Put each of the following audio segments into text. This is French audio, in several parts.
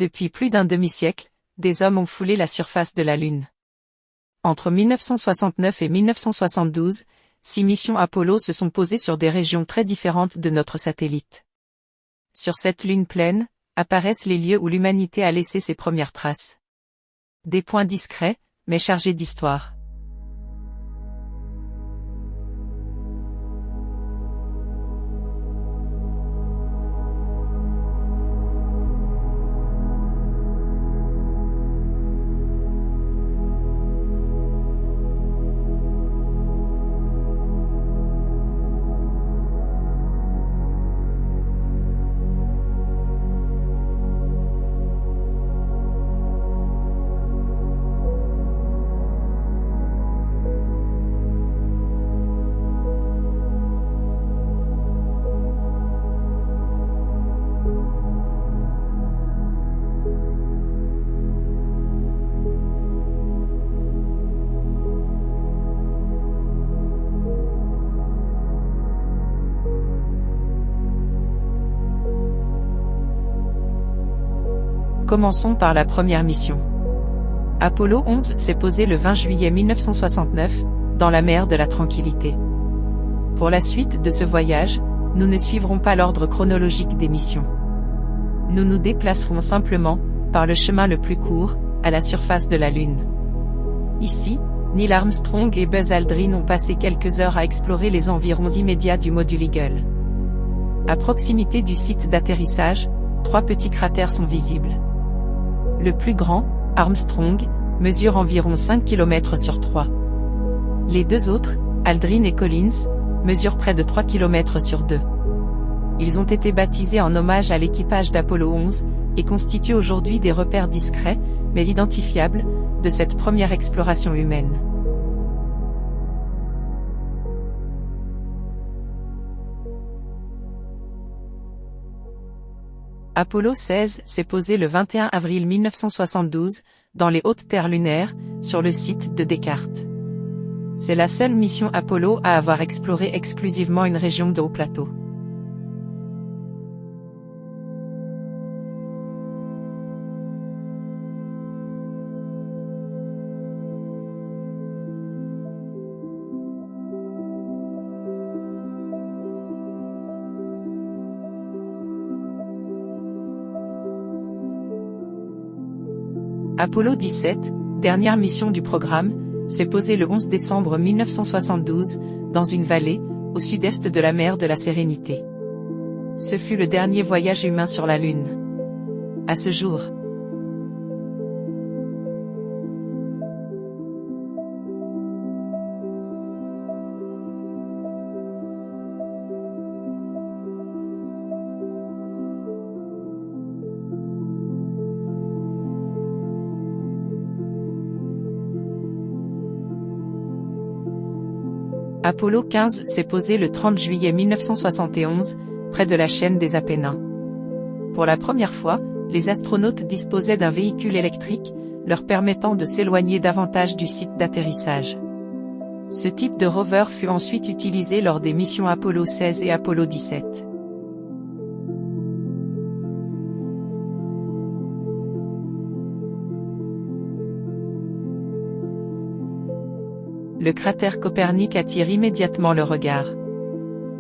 Depuis plus d'un demi-siècle, des hommes ont foulé la surface de la Lune. Entre 1969 et 1972, 6 missions Apollo se sont posées sur des régions très différentes de notre satellite. Sur cette Lune pleine, apparaissent les lieux où l'humanité a laissé ses premières traces. Des points discrets, mais chargés d'histoire. Commençons par la première mission. Apollo 11 s'est posé le 20 juillet 1969, dans la mer de la Tranquillité. Pour la suite de ce voyage, nous ne suivrons pas l'ordre chronologique des missions. Nous nous déplacerons simplement, par le chemin le plus court, à la surface de la Lune. Ici, Neil Armstrong et Buzz Aldrin ont passé quelques heures à explorer les environs immédiats du module Eagle. À proximité du site d'atterrissage, 3 petits cratères sont visibles. Le plus grand, Armstrong, mesure environ 5 km sur 3. Les 2 autres, Aldrin et Collins, mesurent près de 3 km sur 2. Ils ont été baptisés en hommage à l'équipage d'Apollo 11, et constituent aujourd'hui des repères discrets, mais identifiables, de cette première exploration humaine. Apollo 16 s'est posé le 21 avril 1972, dans les hautes terres lunaires, sur le site de Descartes. C'est la seule mission Apollo à avoir exploré exclusivement une région de haut plateau. Apollo 17, dernière mission du programme, s'est posé le 11 décembre 1972, dans une vallée, au sud-est de la mer de la Sérénité. Ce fut le dernier voyage humain sur la Lune. À ce jour, Apollo 15 s'est posé le 30 juillet 1971, près de la chaîne des Apennins. Pour la première fois, les astronautes disposaient d'un véhicule électrique, leur permettant de s'éloigner davantage du site d'atterrissage. Ce type de rover fut ensuite utilisé lors des missions Apollo 16 et Apollo 17. Le cratère Copernic attire immédiatement le regard.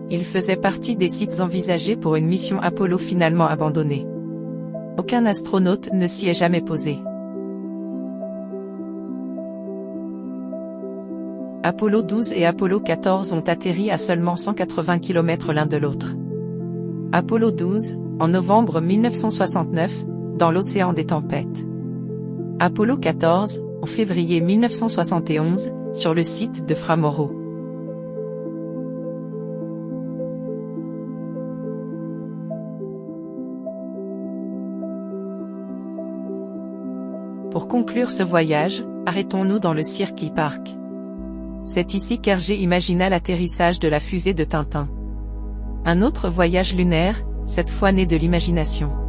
Il faisait partie des sites envisagés pour une mission Apollo finalement abandonnée. Aucun astronaute ne s'y est jamais posé. Apollo 12 et Apollo 14 ont atterri à seulement 180 km l'un de l'autre. Apollo 12, en novembre 1969, dans l'océan des tempêtes. Apollo 14, en février 1971, sur le site de Framoro. Pour conclure ce voyage, arrêtons-nous dans le Circle Park. C'est ici qu'Hergé imagina l'atterrissage de la fusée de Tintin. Un autre voyage lunaire, cette fois né de l'imagination.